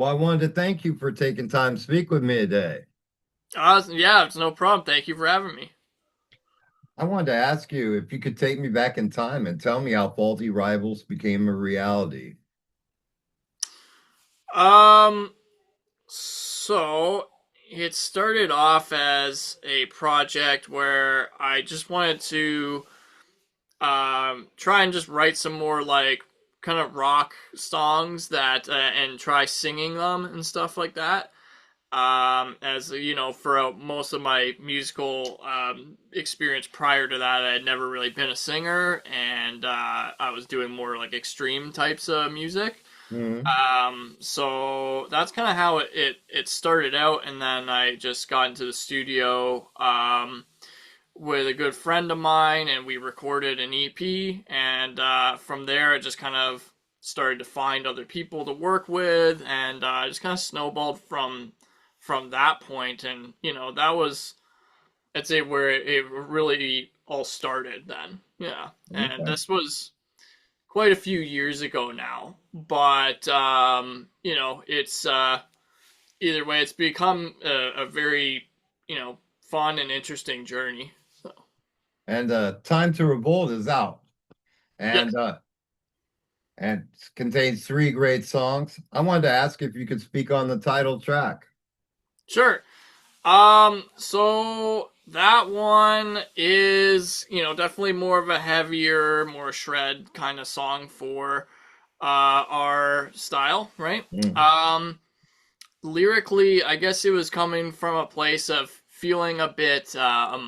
Well, I wanted to thank you for taking time to speak with me today. Yeah, it's no problem. Thank you for having me. I wanted to ask you if you could take me back in time and tell me how Faulty Rivals became a reality. Um, so it started off as a project where I just wanted to try and just write some more like kind of rock songs that and try singing them and stuff like that. As you know, for most of my musical experience prior to that, I had never really been a singer, and I was doing more like extreme types of music. Hmm. So that's kind of how it started out, and then I just got into the studio with a good friend of mine, and we recorded an EP, and from there, it just kind of started to find other people to work with, and just kind of snowballed from that point, and that was I'd say where it really all started then. Yeah, and Okay. this was quite a few years ago now, but it's either way, it's become a very fun and interesting journey. So And Time to Revolt is out and yes, uh, and contains three great songs. I wanted to ask if you could speak on the title track. sure. So that one is, definitely more of a heavier, more shred kind of song for our style, right? Mm. Lyrically, I guess it was coming from a place of feeling a bit how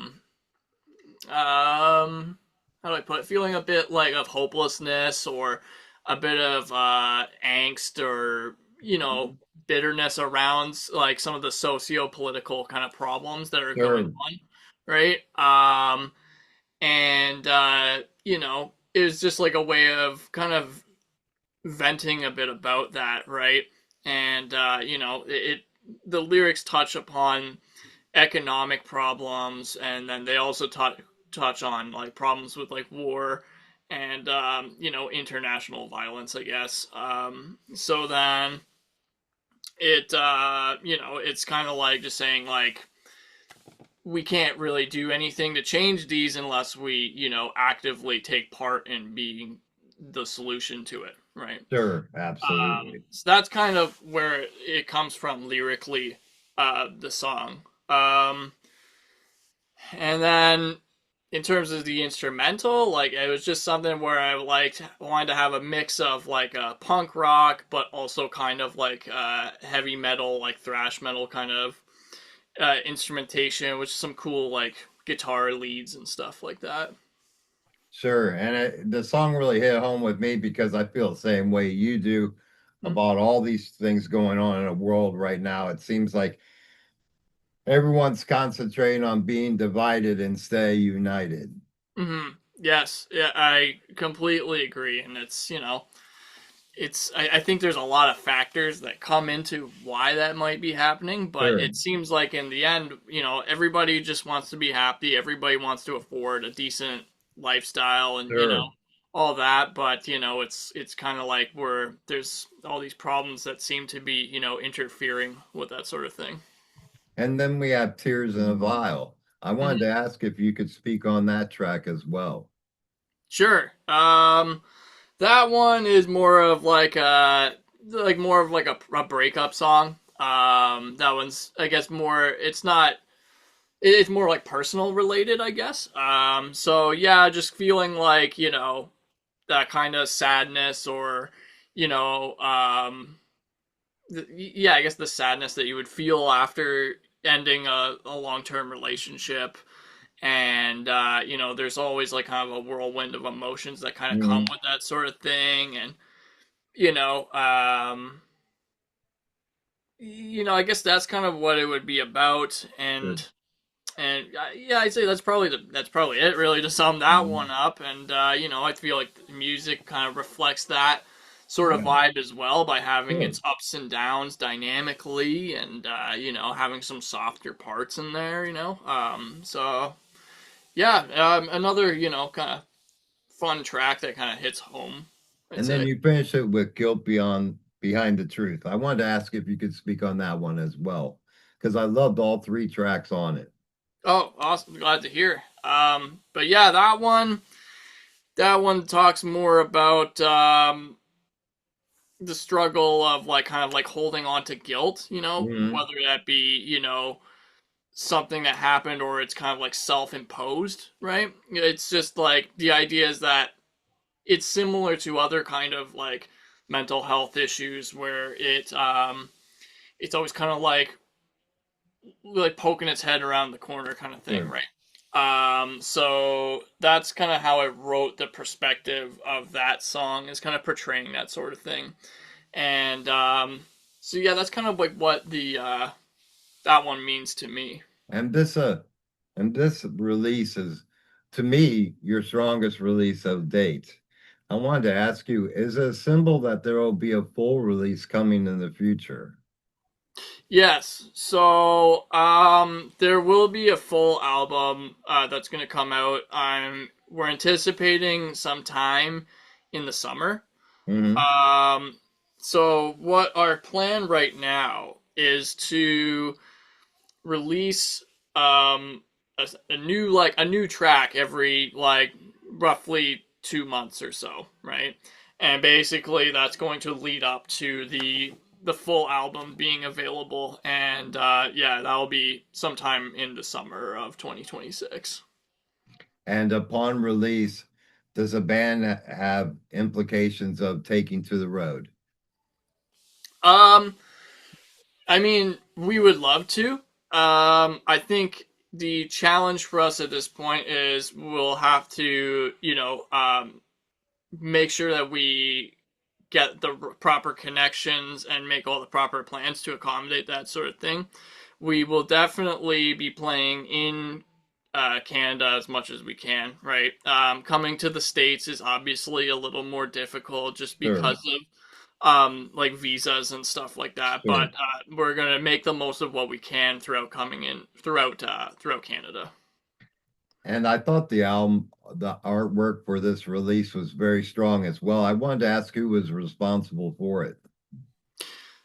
do I put it? Feeling a bit like of hopelessness or a bit of angst or bitterness around like some of the socio-political kind of problems that are going Sure. on, right? And it was just like a way of kind of venting a bit about that, right? And the lyrics touch upon economic problems, and then they also touch on like problems with like war and international violence, I guess. So then it's kind of like just saying like we can't really do anything to change these unless we actively take part in being the solution to it, right? Sure. Absolutely. So that's kind of where it comes from lyrically, the song. Um, and then in terms of the instrumental, like it was just something where I wanted to have a mix of like punk rock, but also kind of like heavy metal, like thrash metal kind of instrumentation, which is some cool like guitar leads and stuff like that. Sure. And the song really hit home with me because I feel the same way you do about all these things going on in the world right now. It seems like everyone's concentrating on being divided instead of united. Mm-hmm. Yes, yeah, I completely agree, and it's I think there's a lot of factors that come into why that might be happening, but Sure. it seems like in the end, everybody just wants to be happy. Everybody wants to afford a decent lifestyle and, Sure. all that, but it's kind of like where there's all these problems that seem to be, interfering with that sort of thing. And then we have Tears in a Vial. I wanted to Mhm. ask if you could speak on that track as well. Sure. That one is more of a breakup song. That one's I guess more. It's not. It's more like personal related, I guess. So yeah, just feeling like that kind of sadness or you know yeah, I guess the sadness that you would feel after ending a long term relationship. And there's always like kind of a whirlwind of emotions that kind of come Mhm. with that sort of thing, and you know, um, I guess that's kind of what it would be about, Sure. and yeah, I'd say that's probably it really to sum that one Mhm. up, and I feel like the music kind of reflects that sort of Yeah. vibe as well by having Sure. its ups and downs dynamically, and having some softer parts in there, so yeah, another kind of fun track that kind of hits home, I'd And then say. you finish it with Guilt Beyond Behind the Truth. I wanted to ask if you could speak on that one as well, because I loved all three tracks on it. Oh, awesome! Glad to hear. But yeah, that one talks more about the struggle of like kind of like holding on to guilt, Hmm. whether that be, something that happened or it's kind of like self-imposed, right? It's just like the idea is that it's similar to other kind of like mental health issues where it's always kind of like poking its head around the corner kind of thing, Sure. right? So that's kind of how I wrote the perspective of that song, is kind of portraying that sort of thing. And so yeah, that's kind of like what the that one means to me. And this release is, to me, your strongest release of date. I wanted to ask you, is it a symbol that there will be a full release coming in the future? Yes, so there will be a full album that's going to come out. We're anticipating sometime in the summer. Hmm. Um, so what our plan right now is to release a new track every like roughly 2 months or so, right? And basically that's going to lead up to the full album being available, and yeah, that'll be sometime in the summer of 2026. And upon release, does a band have implications of taking to the road? um I mean, we would love to. I think the challenge for us at this point is we'll have to, make sure that we get the proper connections and make all the proper plans to accommodate that sort of thing. We will definitely be playing in Canada as much as we can, right? Coming to the States is obviously a little more difficult just Sure, because of like visas and stuff like that. But sure. we're gonna make the most of what we can throughout coming in throughout Canada. And I thought the artwork for this release was very strong as well. I wanted to ask who was responsible for it.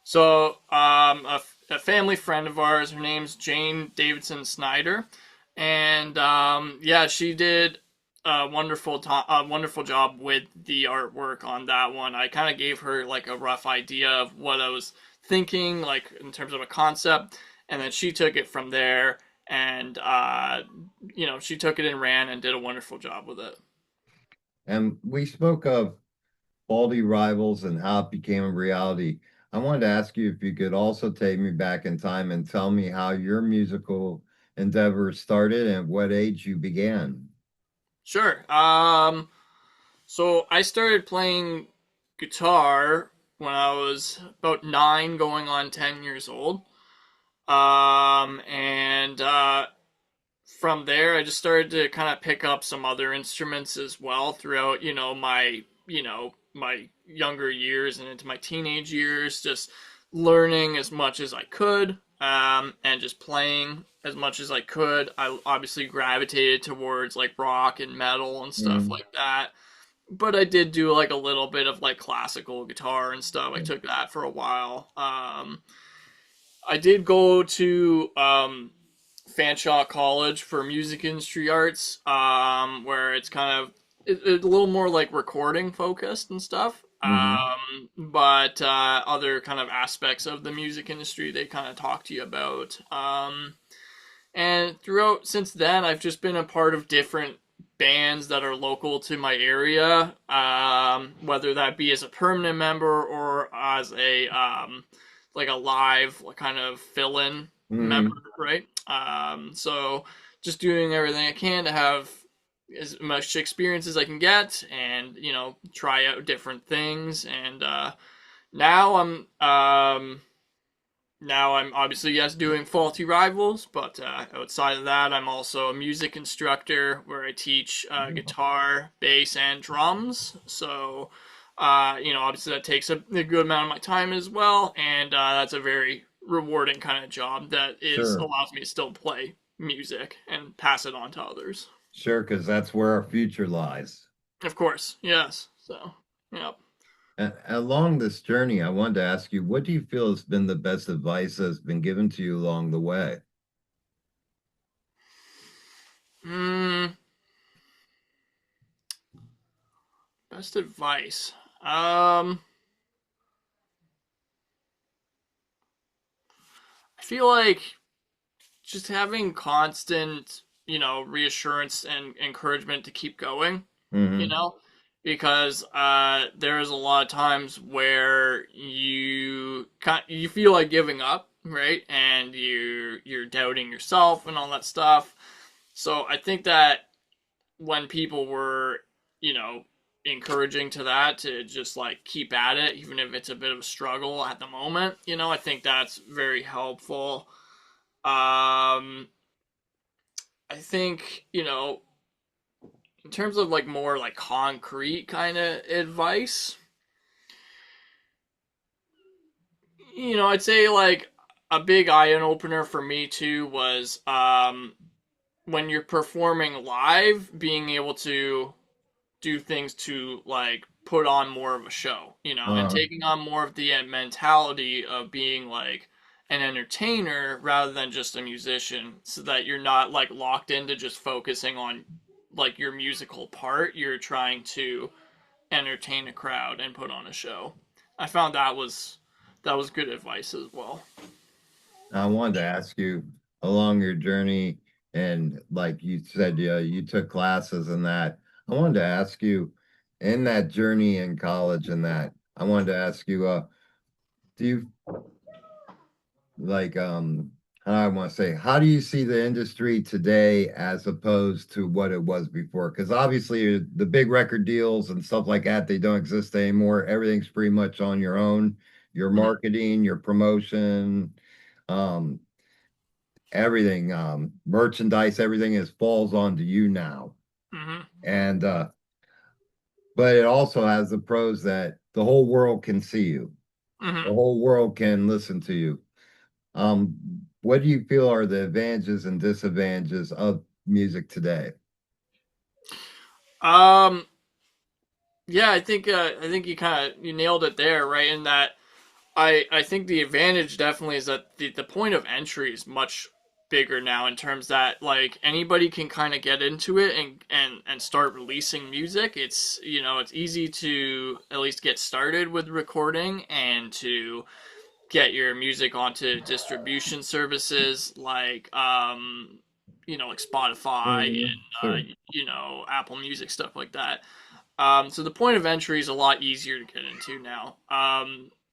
So a family friend of ours, her name's Jane Davidson Snyder, and yeah, she did a wonderful job with the artwork on that one. I kind of gave her like a rough idea of what I was thinking, like in terms of a concept, and then she took it from there, and she took it and ran and did a wonderful job with it. And we spoke of Baldy Rivals and how it became a reality. I wanted to ask you if you could also take me back in time and tell me how your musical endeavor started and what age you began. Sure. So I started playing guitar when I was about 9, going on 10 years old. And from there, I just started to kind of pick up some other instruments as well throughout, my younger years and into my teenage years, just learning as much as I could, and just playing as much as I could. I obviously gravitated towards like rock and metal and stuff Mm. like that, but I did do like a little bit of like classical guitar and stuff. I took that for a while. I did go to Fanshawe College for music industry arts, where it's kind of a little more like recording focused and stuff. Hmm. But other kind of aspects of the music industry they kind of talk to you about. And throughout since then, I've just been a part of different bands that are local to my area, whether that be as a permanent member or as a like a live kind of fill-in member, Hmm. right? So just doing everything I can to have as much experience as I can get, and try out different things. And now I'm obviously, yes, doing Faulty Rivals, but outside of that, I'm also a music instructor where I teach guitar, bass, and drums. So, obviously that takes a good amount of my time as well, and that's a very rewarding kind of job that is Sure, allows me to still play music and pass it on to others. sure, because that's where our future lies. Of course, yes. So, yep. Along this journey, I wanted to ask you, what do you feel has been the best advice that's been given to you along the way? Hmm, best advice. Um, I feel like just having constant, reassurance and encouragement to keep going, you Hmm. know, because there's a lot of times where you feel like giving up, right? And you're doubting yourself and all that stuff. So I think that when people were, you know, encouraging to that to just like keep at it, even if it's a bit of a struggle at the moment, I think that's very helpful. I think, in terms of like more like concrete kind of advice, I'd say like a big eye opener for me too was when you're performing live, being able to do things to like put on more of a show, and Uh, taking on more of the mentality of being like an entertainer rather than just a musician, so that you're not like locked into just focusing on like your musical part. You're trying to entertain a crowd and put on a show. I found that was good advice as well. I wanted to ask you along your journey, and like you said, yeah, you took classes and that. I wanted to ask you in that journey in college and that, I wanted to ask you, do you like how I want to say, how do you see the industry today as opposed to what it was before? Because obviously the big record deals and stuff like that, they don't exist anymore. Everything's pretty much on your own, your Mm-hmm. marketing, your promotion, um, everything, merchandise, everything is falls onto you now. Mm-hmm. And but it also has the pros that the whole world can see you, the Mm-hmm. whole world can listen to you. What do you feel are the advantages and disadvantages of music today? Um, yeah, I think you nailed it there, right? In that I think the advantage definitely is that the point of entry is much bigger now, in terms that like anybody can kind of get into it and start releasing music. It's easy to at least get started with recording and to get your music onto distribution services like like Spotify and Sure. Apple Music, stuff like that. So the point of entry is a lot easier to get into now.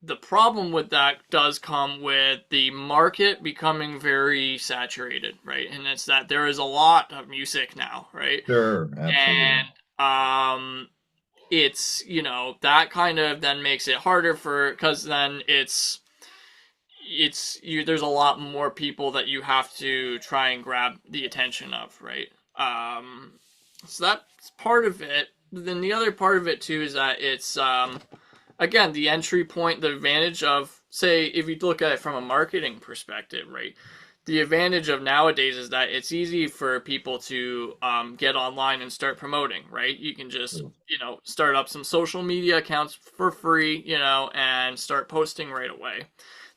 The problem with that does come with the market becoming very saturated, right? And it's that there is a lot of music now, right? Sure, absolutely. And it's that kind of then makes it harder for, because then it's you there's a lot more people that you have to try and grab the attention of, right? So that's part of it. Then the other part of it too is that it's again, the entry point, the advantage of, say, if you look at it from a marketing perspective, right? The advantage of nowadays is that it's easy for people to get online and start promoting, right? You can just, start up some social media accounts for free, and start posting right away.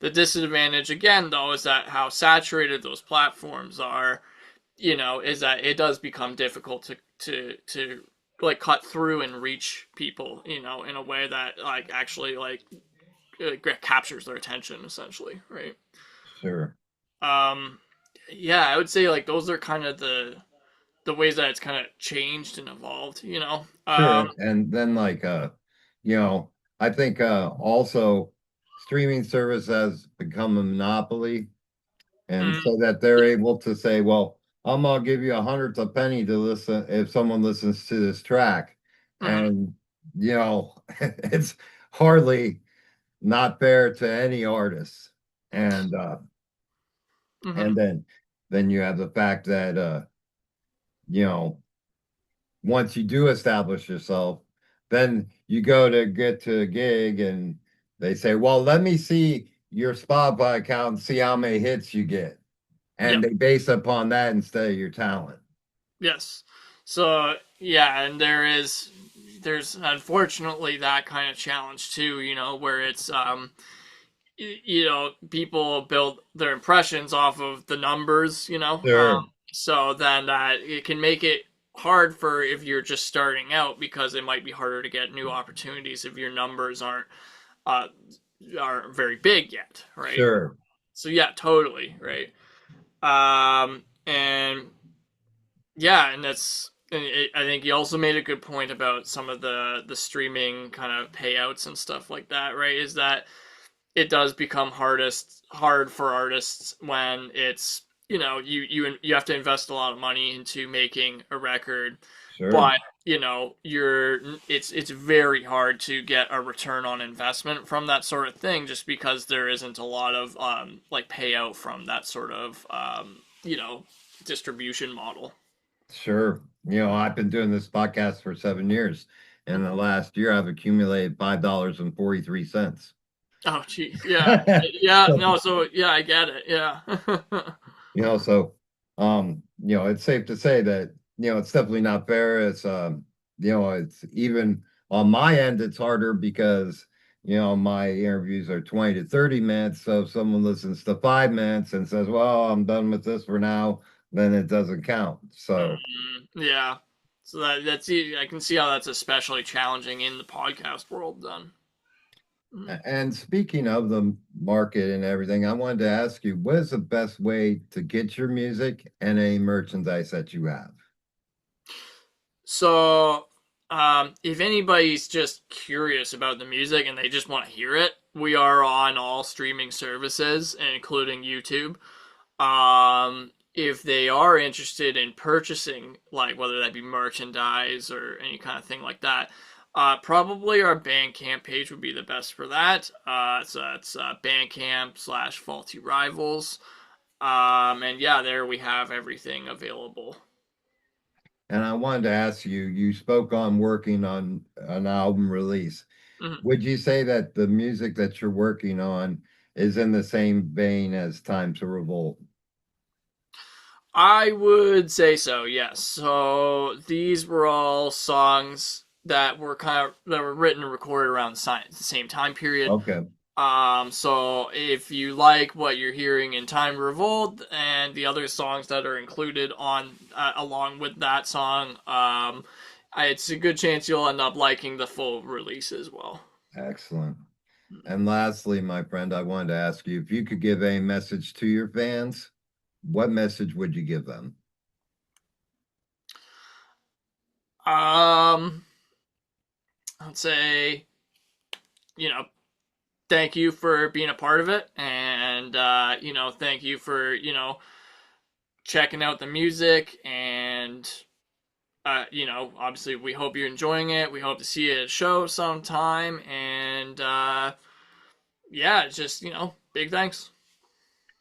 The disadvantage, again, though, is that how saturated those platforms are, is that it does become difficult to like cut through and reach people, in a way that like actually like captures their attention essentially, right? Sure. Um, yeah, I would say like those are kind of the ways that it's kind of changed and evolved, Sure. And then you know, I think also streaming service has become a monopoly. And mm, so that they're able to say, well, I'm gonna give you a hundredth of penny to listen if someone listens to this track. mm, And it's hardly not fair to any artist. And mm, and then you have the fact that you know, once you do establish yourself, then you go to get to a gig and they say, well, let me see your Spotify account and see how many hits you get. And yep, they base upon that instead of your talent. yes. So yeah, and there is. there's unfortunately that kind of challenge too, where it's people build their impressions off of the numbers, Sure, so then that it can make it hard for if you're just starting out because it might be harder to get new opportunities if your numbers uh, aren't very big yet, right? sure, So yeah, totally, right. And yeah, and I think you also made a good point about some of the streaming kind of payouts and stuff like that, right? Is that it does become hard for artists when it's you have to invest a lot of money into making a record, sure. but it's very hard to get a return on investment from that sort of thing just because there isn't a lot of like payout from that sort of distribution model. Sure. I've been doing this podcast for 7 years. In the last year, I've accumulated $5.43. Oh, geez. Yeah. Yeah. No. So, yeah, I get it. Yeah. So it's safe to say that, it's definitely not fair. It's even on my end, it's harder because, my interviews are 20 to 30 minutes. So if someone listens to 5 minutes and says, well, I'm done with this for now, then it doesn't count. So Yeah. So I can see how that's especially challenging in the podcast world then. Mhm. And speaking of the market and everything, I wanted to ask you, what is the best way to get your music and any merchandise that you have? So, if anybody's just curious about the music and they just want to hear it, we are on all streaming services, including YouTube. If they are interested in purchasing, like whether that be merchandise or any kind of thing like that, probably our Bandcamp page would be the best for that. It's Bandcamp/Faulty Rivals. And yeah, there we have everything available. And I wanted to ask you, you spoke on working on an album release. Mhm. Would you say that the music that you're working on is in the same vein as Time to Revolt? I would say so, yes. So these were all songs that were written and recorded around the same time period. Okay. So if you like what you're hearing in Time to Revolt and the other songs that are included on along with that song, it's a good chance you'll end up liking the full release as well. Excellent. And lastly, my friend, I wanted to ask you if you could give a message to your fans, what message would you give them? Um, I'd say, you know, thank you for being a part of it, and thank you for checking out the music, and obviously we hope you're enjoying it. We hope to see you at a show sometime, and yeah, it's just big thanks.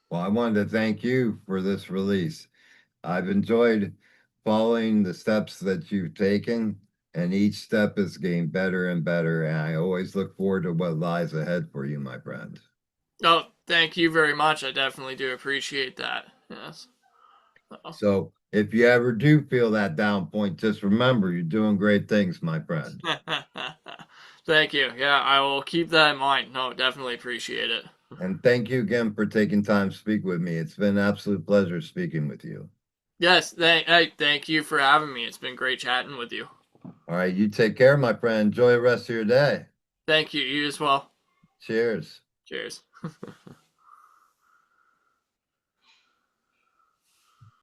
Well, I wanted to thank you for this release. I've enjoyed following the steps that you've taken, and each step is getting better and better. And I always look forward to what lies ahead for you, my friend. Oh, thank you very much. I definitely do appreciate that. Yes. Oh. So if you ever do feel that down point, just remember you're doing great things, my friend. Thank you. Yeah, I will keep that in mind. No, definitely appreciate it. And thank you again for taking time to speak with me. It's been an absolute pleasure speaking with you. Yes, thank you for having me. It's been great chatting with you. All right, you take care, my friend. Enjoy the rest of your day. Thank you. You as well. Cheers. Cheers.